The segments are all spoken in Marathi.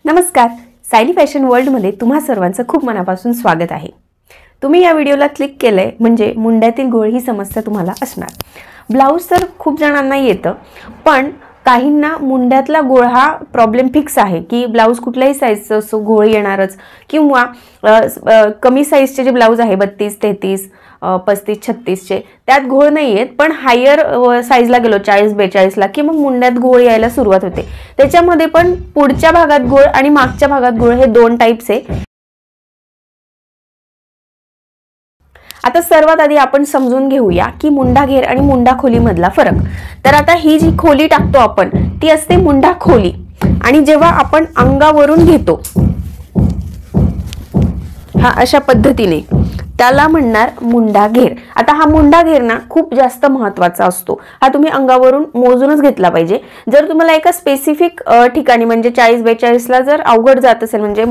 नमस्कार, सायली फॅशन वर्ल्डमध्ये तुम्हा सर्वांचं खूप मनापासून स्वागत आहे। तुम्ही या व्हिडिओला क्लिक केलंय म्हणजे मुंड्यातील घोळ ही समस्या तुम्हाला असणार। ब्लाउज तर खूप जणांना येतं, पण काहींना मुंड्यातला घोळ हा प्रॉब्लेम फिक्स आहे की ब्लाउज कुठल्याही साईजचा असो घोळ येणारच, किंवा कमी साईजचे जे ब्लाउज आहे 32, 33, 35, 36 चे त्यात घोळ नाही येत, पण हायर साईजला गेलो 40, 42 ला की मग मुंड्यात घोळ यायला सुरुवात होते। त्याच्यामध्ये पण पुढच्या भागात घोळ आणि मागच्या भागात घोळ हे दोन टाइप्स आहे। आता सर्वात आधी आपण समजून घेऊया की मुंडा घेर आणि मुंडा खोली मधला फरक। तर आता ही जी खोली टाकतो आपण ती असते मुंडा खोली, आणि जेव्हा आपण अंगावरून घेतो हा अशा पद्धतीने त्याला म्हणणार मुंडा घेर। आता हा मुंडा घेर ना खूप जास्त महत्त्वाचा असतो, हा तुम्ही अंगावरून मोजूनच घेतला पाहिजे। जर तुम्हाला एका स्पेसिफिक ठिकाणी म्हणजे 40-42 ला जर अवघड जात असेल, म्हणजे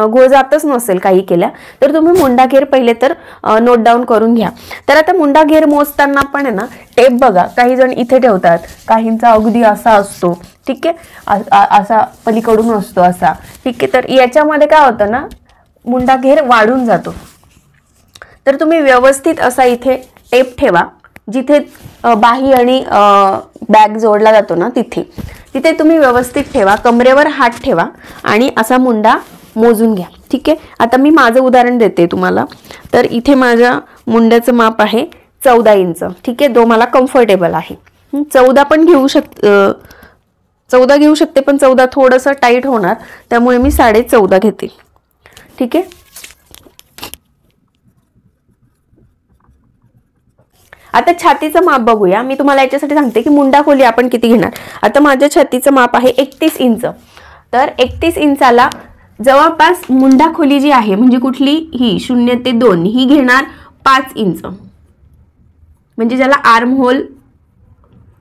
घोळ जातच नसेल काही केल्या, तर तुम्ही मुंडा घेर पहिले तर नोट डाऊन करून घ्या। तर आता मुंडा घेर मोजताना पण आहे ना टेप बघा, काही जण इथे ठेवतात, काहींचा अगदी असा असतो, ठीक आहे, असा पलीकडून असतो असा, ठीक आहे। तर याच्यामध्ये काय होतं ना, मुंडा घेर वाढून जातो। तर तुम्ही व्यवस्थित असा इथे टेप ठेवा, जिथे बाही आणि बॅग जोडला जातो ना तिथे तुम्ही व्यवस्थित ठेवा, कमरेवर हात ठेवा आणि असा मुंडा मोजून घ्या, ठीक आहे। आता मी माझं उदाहरण देते तुम्हाला। तर इथे माझ्या मुंड्याचं माप आहे 14 इंच, ठीक आहे, जो मला कम्फर्टेबल आहे। 14 पण घेऊ 14 घेऊ शकते, पण 14 थोडंसं टाईट होणार, त्यामुळे मी 14.5 घेते, ठीक आहे। आता छातीचं माप बघूया। मी तुम्हाला याच्यासाठी सांगते की मुंडा खोली आपण किती घेणार। आता माझ्या छातीचं माप आहे 31 इंच, तर 31 इंचाला जवळपास मुंडा खोली जी आहे, म्हणजे कुठली ही 0 ते 2 ही घेणार 5 इंच, म्हणजे ज्याला आर्म होल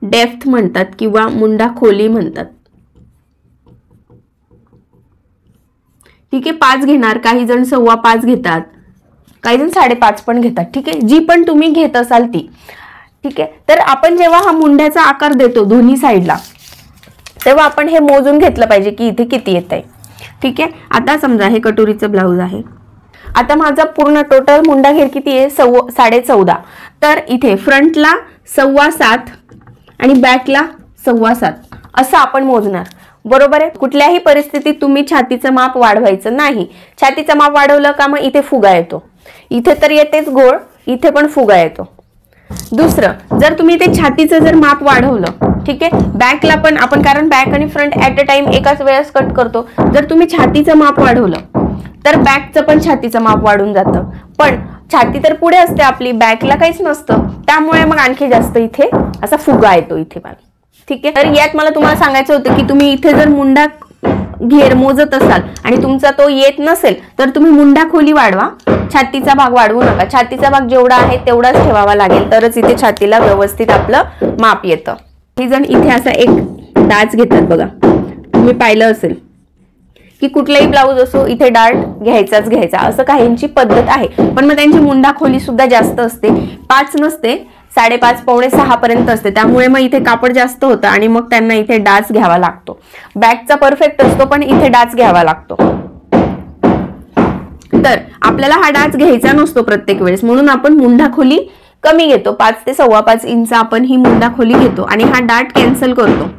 डेप्थ म्हणतात किंवा मुंडा खोली म्हणतात, ठीक आहे। 5 घेणार, काही जण 5.25 घेतात, काही जण 5.5 पण घेतात, ठीक आहे, जी पण तुम्ही घेत असाल ती, ठीक आहे। तर आपण जेव्हा हा मुंड्याचा आकार देतो दोन्ही साईडला, तेव्हा आपण हे मोजून घेतलं पाहिजे की इथे किती येत आहे, ठीक आहे। आता समजा हे कटोरीचं ब्लाउज आहे, आता माझा पूर्ण टोटल मुंडा घेर किती आहे 14.5, तर इथे फ्रंटला 7.25 आणि बॅकला 7.25 असं आपण मोजणार, बरोबर आहे। कुठल्याही परिस्थितीत तुम्ही छातीचं माप वाढवायचं नाही। छातीचं माप वाढवलं का मग इथे फुगा येतो, इथे तर येतेच घोळ, इथे पण फुगा येतो। दुसरं, जर तुम्ही ते छातीचं जर माप वाढवलं, ठीक आहे, बॅकला पण आपण, कारण बॅक आणि फ्रंट ऍट अ टाइम एकाच वेळेस कट करतो, जर तुम्ही छातीचं माप वाढवलं तर बॅकचं पण छातीचं माप वाढून जातं, पण छाती तर पुढे असते आपली, बॅकला काहीच नसतं, त्यामुळे मग आणखी जास्त इथे असा फुगा येतो इथे मला, ठीक आहे। तर यात मला तुम्हाला सांगायचं होतं की तुम्ही इथे जर मुंडा घेर मोजत असाल आणि तुमचा तो येत नसेल तर तुम्ही मुंडा खोली वाढवा, छातीचा भाग वाढवू नका। छातीचा भाग जेवढा आहे तेवढाच ठेवावा लागेल, तरच इथे छातीला व्यवस्थित आपलं माप येतं। ही जण इथे असा एक डाच घेतात बघा, तुम्ही पाहिलं असेल की कुठलाही ब्लाउज असो इथे डार्ट घ्यायचाच घ्यायचा, असं काहींची पद्धत आहे, पण मग त्यांची मुंडा खोली सुद्धा जास्त असते, 5 नसते, 5.5 पावणे 6 पर्यंत असते, त्यामुळे मग इथे कापड जास्त होतं आणि मग त्यांना इथे डाच घ्यावा लागतो। बॅकचा परफेक्ट असतो पण इथे डाच घ्यावा लागतो, तर आपल्याला हा डाच घ्यायचा नसतो प्रत्येक वेळेस, म्हणून आपण मुंडा खोली कमी घेतो, 5 ते 5.25 इंच आपण ही मुंडा खोली घेतो आणि हा डाट कॅन्सल करतो।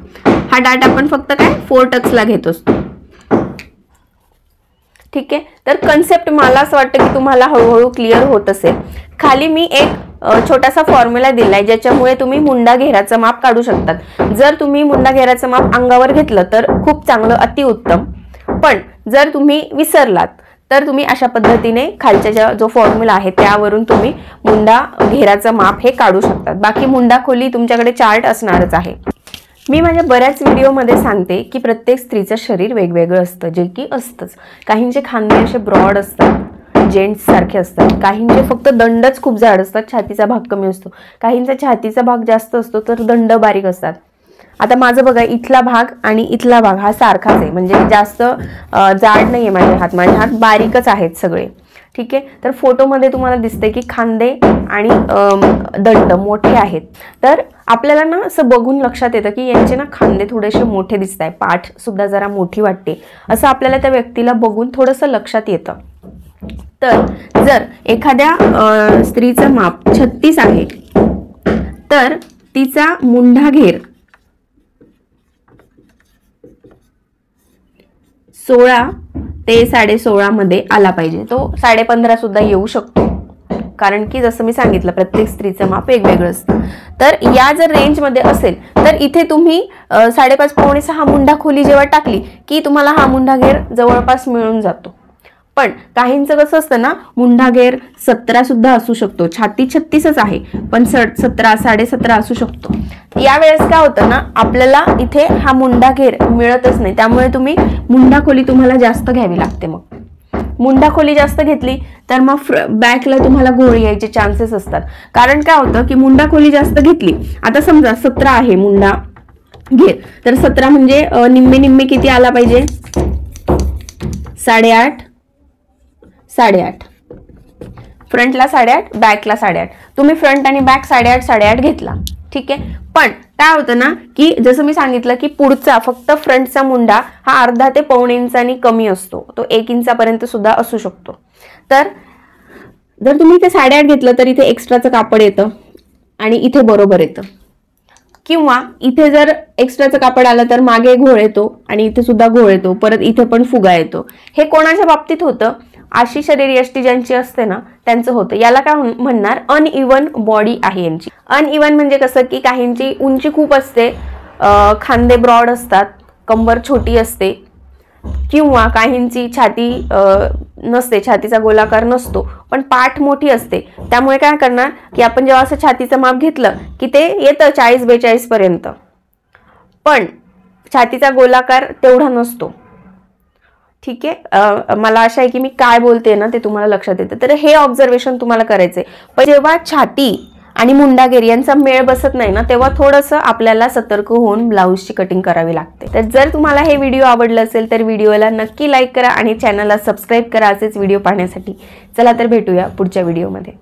हा डाट आपण फक्त काय 4 टक्सला घेत असतो, ठीक आहे। तर कन्सेप्ट मला असं वाटतं की तुम्हाला हळूहळू क्लिअर होत असेल। खाली मी एक छोटासा फॉर्म्युला दिलाय, ज्याच्यामुळे तुम्ही मुंडा घेराचं माप काढू शकतात। जर तुम्ही मुंडा घेराचं माप अंगावर घेतलं तर खूप चांगलं, अतिउत्तम, पण जर तुम्ही विसरलात तर तुम्ही अशा पद्धतीने खालच्या जो फॉर्म्युला आहे त्यावरून तुम्ही मुंडा घेराचं माप हे काढू शकतात। बाकी मुंडा खोली तुमच्याकडे चार्ट असणारच आहे। मी माझ्या बऱ्याच व्हिडिओमध्ये सांगते की प्रत्येक स्त्रीचं शरीर वेगवेगळं असतं, जे की असतंच। काहींचे खांदे असे ब्रॉड असतात, जेंट्स सारखे असतात, काहींचे फक्त दंडच खूप जाड असतात, छातीचा भाग कमी असतो, काहींचा छातीचा भाग जास्त असतो तर दंड बारीक असतात। आता माझं बघा, इथला भाग आणि इथला भाग हा सारखाच आहे, म्हणजे जास्त जाड नाहीये माझे हात बारीकच आहेत सगळे, ठीक आहे, तर फोटोमध्ये तुम्हाला दिसते की खांदे आणि दंड मोठे आहेत. तर आपल्याला ना असं बघून लक्षात येतं की यांचे ना खांदे थोडेसे मोठे दिसत आहे, पाठ सुद्धा जरा मोठी वाटते, असं आपल्याला त्या व्यक्तीला बघून थोडंसं लक्षात येतं. तर जर एखाद्या स्त्रीचं माप 36 आहे तर तिचा मुंढाघेर 16 ते 16.5 मध्ये आला पाहिजे. तो 15.5 सुद्धा येऊ शकतो, कारण की जसं मी सांगितलं प्रत्येक स्त्रीचं माप वेगवेगळं असतं. तर या जर रेंजमध्ये असेल तर इथे तुम्ही 5.5 पावणे 6 मुंढा खोली जेव्हा टाकली की तुम्हाला हा मुंढाघेर जवळपास मिळून जातो. पण काहींचं कसं असतं ना, मुंढाघेर 17 सुद्धा असू शकतो, छाती 36च आहे पण 17 17.5 असू शकतो. यावेळेस काय होतं ना, आपल्याला इथे हा मुंढाघेर मिळतच नाही, त्यामुळे तुम्ही मुंढा खोली तुम्हाला जास्त घ्यावी लागते. मग मुंढा खोली जास्त घेतली तर मग बॅकला तुम्हाला घोळ यायचे चान्सेस असतात. कारण काय होतं की मुंढा खोली जास्त घेतली, आता समजा 17 आहे मुंढा घेर, तर 17 म्हणजे निम्मे निम्मे किती आला पाहिजे, 8.5 8.5. फ्रंटला 8.5 बॅकला 8.5. तुम्ही फ्रंट आणि बॅक 8.5 घेतला, ठीक आहे. पण काय होतं ना की जसं मी सांगितलं की पुढचा फक्त फ्रंटचा मुंडा हा अर्धा ते पाऊण इंचानी कमी असतो, तो 1 इंचापर्यंत सुद्धा असू शकतो. तर जर तुम्ही ते 8.5 घेतलं तर इथे एक्स्ट्राचं कापड येतं आणि इथे बरोबर येतं. किंवा इथे जर एक्स्ट्राचं कापड आलं तर मागे घोळ येतो आणि इथे सुद्धा घोळ येतो, परत इथे पण फुगा येतो. हे कोणाच्या बाबतीत होतं, अशी शरीरयष्टी ज्यांची असते ना त्यांचं होतं. याला काय म्हणणार, अनइवन बॉडी आहे यांची. अनइवन म्हणजे कसं की काहींची उंची खूप असते, खांदे ब्रॉड असतात, कंबर छोटी असते, किंवा काहींची छाती नसते, छातीचा गोलाकार नसतो पण पाठ मोठी असते. त्यामुळे काय करणार की आपण जेव्हा असं छातीचं माप घेतलं की ते येतं 40-42 पर्यंत, पण छातीचा गोलाकार तेवढा नसतो. ठीक आहे, मला आशा आहे की मी काय बोलते ना ते तुम्हाला लक्षात येतं. तर हे ऑब्झर्वेशन तुम्हाला करायचंय. पण जेव्हा छाती आणि मुंडाघेर यांचा मेळ बसत नाही ना, तेव्हा थोडंसं आपल्याला सतर्क होऊन ब्लाऊजची कटिंग करावी लागते. तर जर तुम्हाला हे व्हिडिओ आवडलं असेल तर व्हिडिओला नक्की लाईक करा आणि चॅनलला सबस्क्राईब करा असेच व्हिडिओ पाहण्यासाठी. चला तर भेटूया पुढच्या व्हिडिओमध्ये.